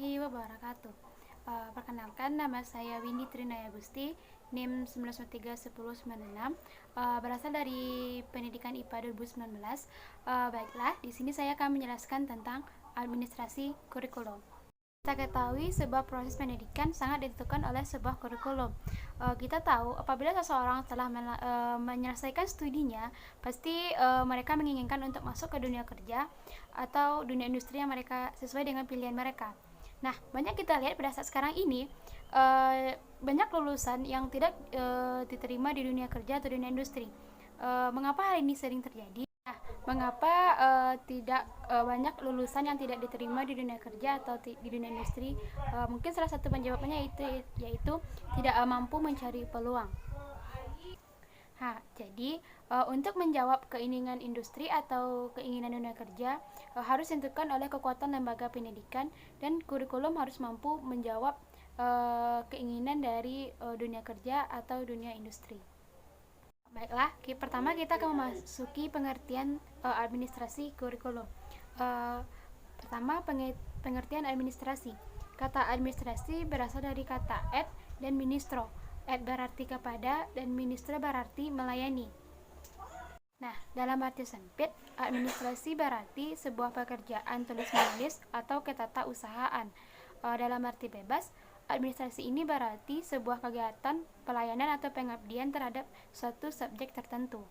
warahmatullahi wabarakatuh. Perkenalkan, nama saya Windy Trinaya Gusti, NIM 9931096, berasal dari Pendidikan IPA 2019. Baiklah, di sini saya akan menjelaskan tentang administrasi kurikulum. Kita ketahui sebuah proses pendidikan sangat ditentukan oleh sebuah kurikulum. Kita tahu apabila seseorang telah menyelesaikan studinya, pasti mereka menginginkan untuk masuk ke dunia kerja atau dunia industri yang mereka sesuai dengan pilihan mereka. Nah, banyak kita lihat pada saat sekarang ini banyak lulusan yang tidak diterima di dunia kerja atau dunia industri. Mengapa hal ini sering terjadi? Mengapa tidak banyak lulusan yang tidak diterima di dunia kerja atau di dunia industri? Mungkin salah satu penjawabnya yaitu tidak mampu mencari peluang. Jadi untuk menjawab keinginan industri atau keinginan dunia kerja harus ditentukan oleh kekuatan lembaga pendidikan, dan kurikulum harus mampu menjawab keinginan dari dunia kerja atau dunia industri. Baiklah, pertama kita akan memasuki pengertian administrasi kurikulum. Pertama, pengertian administrasi. Kata administrasi berasal dari kata ad dan ministro. Ad berarti kepada dan ministro berarti melayani. Nah, dalam arti sempit, administrasi berarti sebuah pekerjaan tulis-menulis atau ketatausahaan. Dalam arti bebas, administrasi ini berarti sebuah kegiatan pelayanan atau pengabdian terhadap suatu subjek tertentu.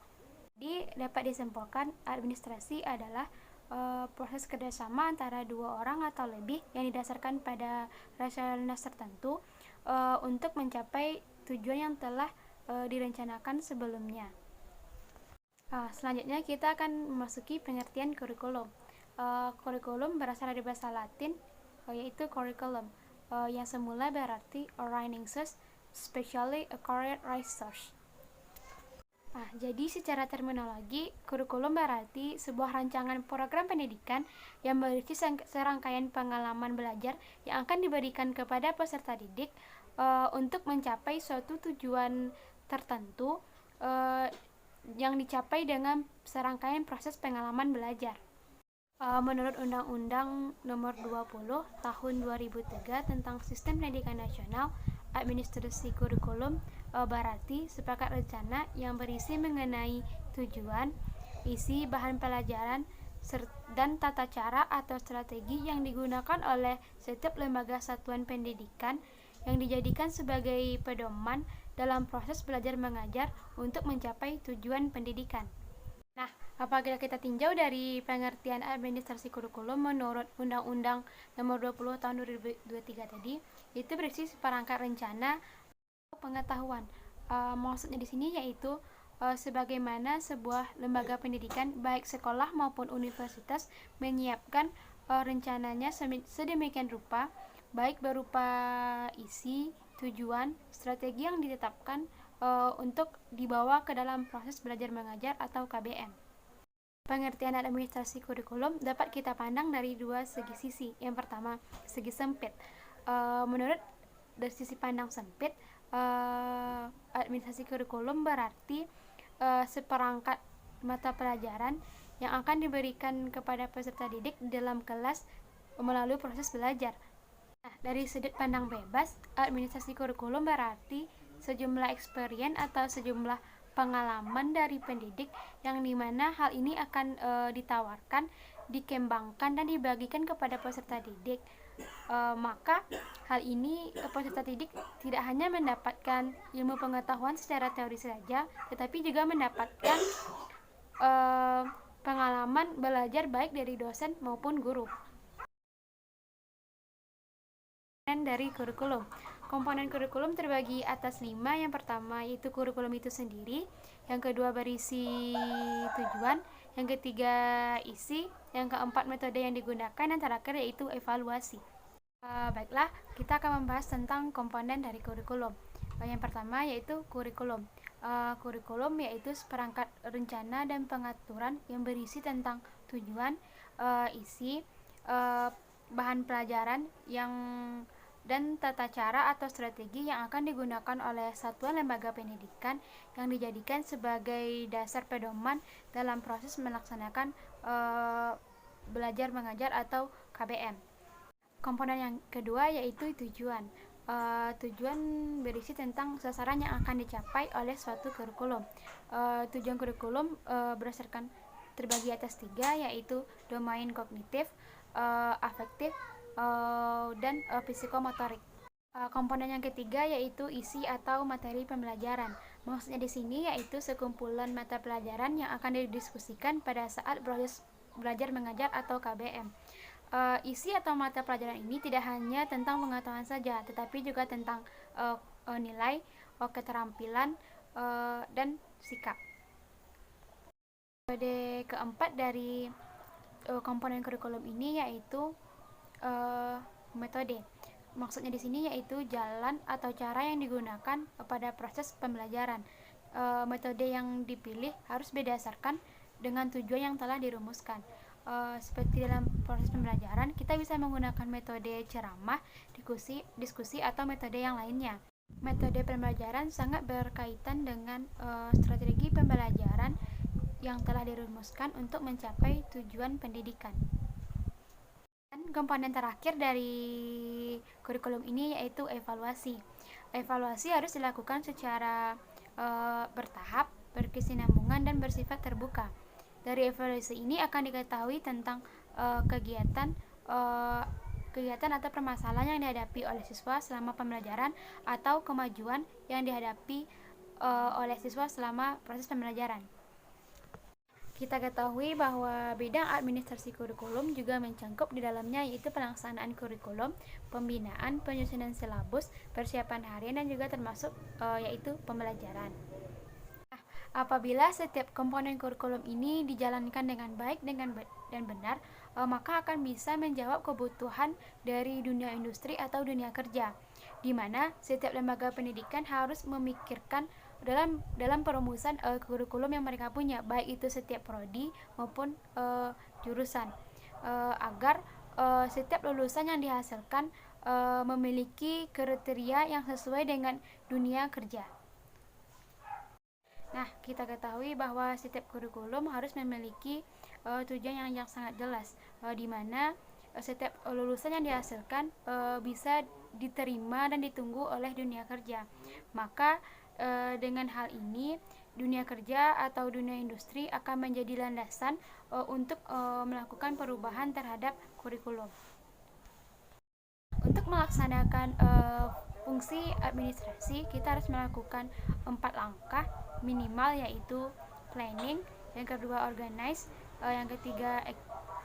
Jadi dapat disimpulkan administrasi adalah proses kerjasama antara dua orang atau lebih yang didasarkan pada rasionalitas tertentu untuk mencapai tujuan yang telah direncanakan sebelumnya. Selanjutnya kita akan memasuki pengertian kurikulum. Kurikulum berasal dari bahasa Latin yaitu curriculum, yang semula berarti a writing source, especially a career resource. Jadi secara terminologi, kurikulum berarti sebuah rancangan program pendidikan yang berisi serangkaian pengalaman belajar yang akan diberikan kepada peserta didik untuk mencapai suatu tujuan tertentu yang dicapai dengan serangkaian proses pengalaman belajar. Menurut Undang-Undang Nomor 20 Tahun 2003 tentang Sistem Pendidikan Nasional, administrasi kurikulum berarti sepakat rencana yang berisi mengenai tujuan, isi bahan pelajaran, dan tata cara atau strategi yang digunakan oleh setiap lembaga satuan pendidikan yang dijadikan sebagai pedoman dalam proses belajar mengajar untuk mencapai tujuan pendidikan. Nah, apabila kita tinjau dari pengertian administrasi kurikulum menurut Undang-Undang Nomor 20 Tahun 2023 tadi, itu berisi seperangkat rencana pengetahuan. Maksudnya di sini yaitu sebagaimana sebuah lembaga pendidikan baik sekolah maupun universitas menyiapkan rencananya sedemikian rupa, baik berupa isi, tujuan, strategi yang ditetapkan untuk dibawa ke dalam proses belajar mengajar atau KBM. Pengertian administrasi kurikulum dapat kita pandang dari dua sisi. Yang pertama, segi sempit. Menurut dari sisi pandang sempit, administrasi kurikulum berarti seperangkat mata pelajaran yang akan diberikan kepada peserta didik dalam kelas melalui proses belajar. Nah, dari sudut pandang bebas, administrasi kurikulum berarti sejumlah experience atau sejumlah pengalaman dari pendidik yang dimana hal ini akan ditawarkan, dikembangkan, dan dibagikan kepada peserta didik. Maka hal ini peserta didik tidak hanya mendapatkan ilmu pengetahuan secara teori saja, tetapi juga mendapatkan pengalaman belajar baik dari dosen maupun guru. Dari kurikulum. Komponen kurikulum terbagi atas 5. Yang pertama yaitu kurikulum itu sendiri, yang kedua berisi tujuan, yang ketiga isi, yang keempat metode yang digunakan, dan terakhir yaitu evaluasi. Baiklah, kita akan membahas tentang komponen dari kurikulum. Yang pertama yaitu kurikulum. Kurikulum yaitu seperangkat rencana dan pengaturan yang berisi tentang tujuan, isi, bahan pelajaran dan tata cara atau strategi yang akan digunakan oleh satuan lembaga pendidikan yang dijadikan sebagai dasar pedoman dalam proses melaksanakan belajar mengajar atau KBM. Komponen yang kedua yaitu tujuan. Tujuan berisi tentang sasaran yang akan dicapai oleh suatu kurikulum. Tujuan kurikulum berdasarkan terbagi atas 3, yaitu domain kognitif, afektif, dan psikomotorik. Komponen yang ketiga yaitu isi atau materi pembelajaran. Maksudnya di sini yaitu sekumpulan mata pelajaran yang akan didiskusikan pada saat proses belajar mengajar atau KBM. Isi atau mata pelajaran ini tidak hanya tentang pengetahuan saja, tetapi juga tentang nilai, keterampilan, dan sikap. Metode keempat dari komponen kurikulum ini yaitu metode. Maksudnya di sini yaitu jalan atau cara yang digunakan pada proses pembelajaran. Metode yang dipilih harus berdasarkan dengan tujuan yang telah dirumuskan. Seperti dalam proses pembelajaran, kita bisa menggunakan metode ceramah, diskusi atau metode yang lainnya. Metode pembelajaran sangat berkaitan dengan strategi pembelajaran yang telah dirumuskan untuk mencapai tujuan pendidikan. Dan komponen terakhir dari kurikulum ini yaitu evaluasi. Evaluasi harus dilakukan secara bertahap, berkesinambungan, dan bersifat terbuka. Dari evaluasi ini akan diketahui tentang kegiatan atau permasalahan yang dihadapi oleh siswa selama pembelajaran atau kemajuan yang dihadapi oleh siswa selama proses pembelajaran. Kita ketahui bahwa bidang administrasi kurikulum juga mencangkup di dalamnya yaitu pelaksanaan kurikulum, pembinaan, penyusunan silabus, persiapan harian, dan juga termasuk yaitu pembelajaran. Apabila setiap komponen kurikulum ini dijalankan dengan baik dan benar, maka akan bisa menjawab kebutuhan dari dunia industri atau dunia kerja, di mana setiap lembaga pendidikan harus memikirkan dalam perumusan kurikulum yang mereka punya, baik itu setiap prodi maupun jurusan, agar setiap lulusan yang dihasilkan memiliki kriteria yang sesuai dengan dunia kerja. Nah, kita ketahui bahwa setiap kurikulum harus memiliki tujuan yang sangat jelas, di mana setiap lulusan yang dihasilkan bisa diterima dan ditunggu oleh dunia kerja. Maka dengan hal ini, dunia kerja atau dunia industri akan menjadi landasan untuk melakukan perubahan terhadap kurikulum. Untuk melaksanakan fungsi administrasi, kita harus melakukan 4 langkah minimal, yaitu planning, yang kedua organize, yang ketiga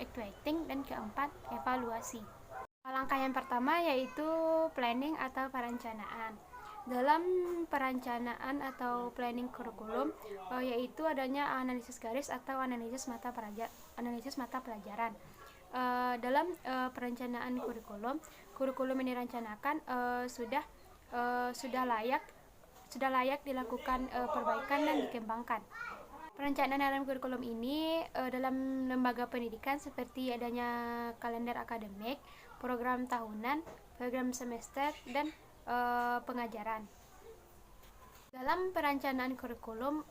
actuating, dan keempat evaluasi. Langkah yang pertama yaitu planning atau perencanaan. Dalam perencanaan atau planning kurikulum yaitu adanya analisis garis atau analisis mata pelajaran. Dalam perencanaan kurikulum yang direncanakan sudah layak dilakukan perbaikan dan dikembangkan. Perencanaan dalam kurikulum ini dalam lembaga pendidikan seperti adanya kalender akademik, program tahunan, program semester, dan pengajaran. Dalam perencanaan kurikulum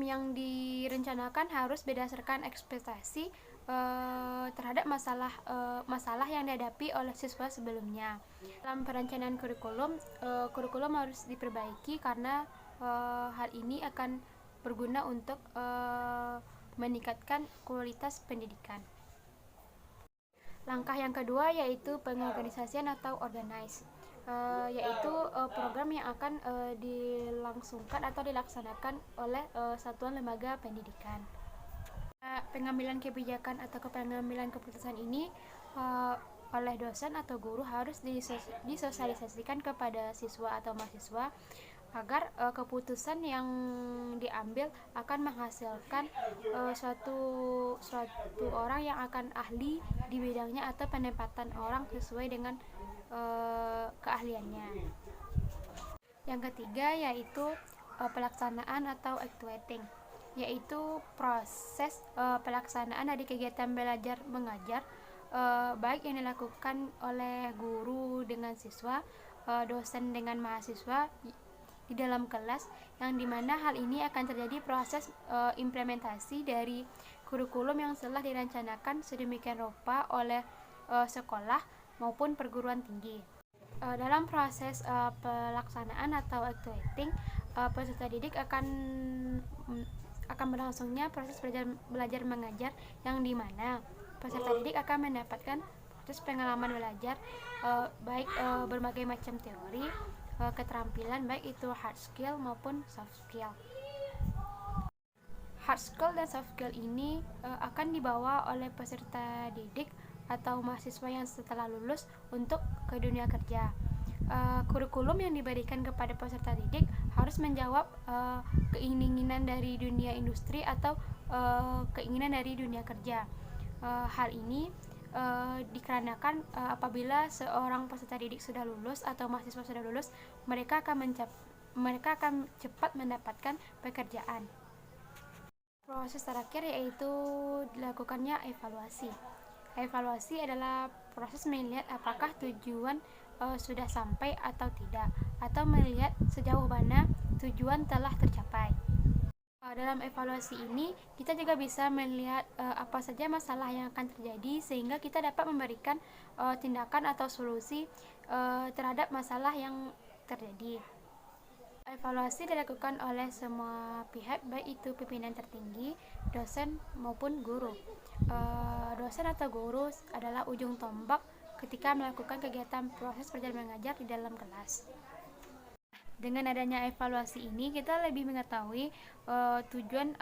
yang direncanakan harus berdasarkan ekspektasi terhadap masalah yang dihadapi oleh siswa sebelumnya. Dalam perencanaan kurikulum harus diperbaiki karena hal ini akan berguna untuk meningkatkan kualitas pendidikan. Langkah yang kedua yaitu pengorganisasian atau organize, yaitu program yang akan dilangsungkan atau dilaksanakan oleh satuan lembaga pendidikan. Pengambilan kebijakan atau pengambilan keputusan ini oleh dosen atau guru harus disosialisasikan kepada siswa atau mahasiswa agar keputusan yang diambil akan menghasilkan suatu orang yang akan ahli di bidangnya atau penempatan orang sesuai dengan keahliannya. Yang ketiga yaitu pelaksanaan atau actuating, yaitu proses pelaksanaan dari kegiatan belajar mengajar baik yang dilakukan oleh guru dengan siswa, dosen dengan mahasiswa di dalam kelas, yang dimana hal ini akan terjadi proses implementasi dari kurikulum yang telah direncanakan sedemikian rupa oleh sekolah maupun perguruan tinggi. Dalam proses pelaksanaan atau activating, peserta didik akan berlangsungnya proses belajar mengajar yang dimana peserta didik akan mendapatkan proses pengalaman belajar, baik berbagai macam teori, keterampilan baik itu hard skill maupun soft skill. Hard skill dan soft skill ini akan dibawa oleh peserta didik atau mahasiswa yang setelah lulus untuk ke dunia kerja. Kurikulum yang diberikan kepada peserta didik harus menjawab keinginan dari dunia industri atau keinginan dari dunia kerja. Hal ini dikarenakan apabila seorang peserta didik sudah lulus atau mahasiswa sudah lulus, mereka akan cepat mendapatkan pekerjaan. Proses terakhir yaitu dilakukannya evaluasi. Evaluasi adalah proses melihat apakah tujuan sudah sampai atau tidak, atau melihat sejauh mana tujuan telah tercapai. Dalam evaluasi ini kita juga bisa melihat apa saja masalah yang akan terjadi sehingga kita dapat memberikan tindakan atau solusi terhadap masalah yang terjadi. Evaluasi dilakukan oleh semua pihak, baik itu pimpinan tertinggi, dosen maupun guru. Dosen atau guru adalah ujung tombak ketika melakukan kegiatan proses belajar mengajar di dalam kelas. Dengan adanya evaluasi ini kita lebih mengetahui tujuan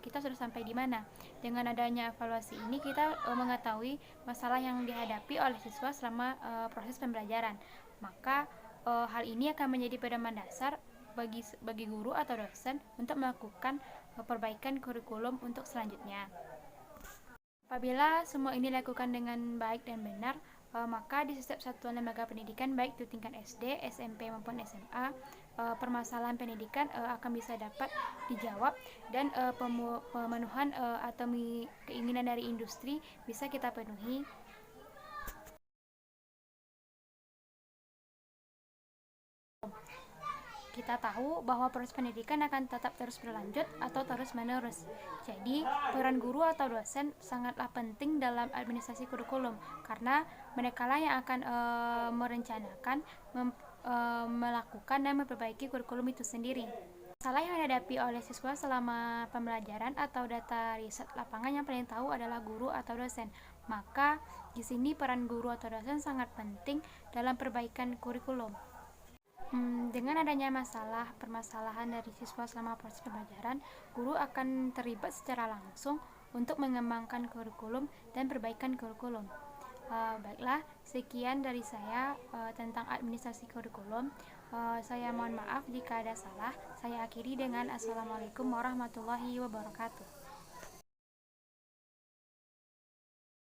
kita sudah sampai di mana. Dengan adanya evaluasi ini kita mengetahui masalah yang dihadapi oleh siswa selama proses pembelajaran. Maka hal ini akan menjadi pedoman dasar bagi guru atau dosen untuk melakukan perbaikan kurikulum untuk selanjutnya. Apabila semua ini dilakukan dengan baik dan benar, maka di setiap satuan lembaga pendidikan baik itu tingkat SD, SMP maupun SMA, permasalahan pendidikan akan bisa dapat dijawab dan pemenuhan atau keinginan dari industri bisa kita penuhi. Kita tahu bahwa proses pendidikan akan tetap terus berlanjut atau terus-menerus. Jadi, peran guru atau dosen sangatlah penting dalam administrasi kurikulum karena merekalah yang akan merencanakan, melakukan dan memperbaiki kurikulum itu sendiri. Masalah yang dihadapi oleh siswa selama pembelajaran atau data riset lapangan yang paling tahu adalah guru atau dosen. Maka, di sini peran guru atau dosen sangat penting dalam perbaikan kurikulum. Dengan adanya permasalahan dari siswa selama proses pembelajaran, guru akan terlibat secara langsung untuk mengembangkan kurikulum dan perbaikan kurikulum. Baiklah, sekian dari saya tentang administrasi kurikulum. Saya mohon maaf jika ada salah. Saya akhiri dengan Assalamualaikum warahmatullahi wabarakatuh.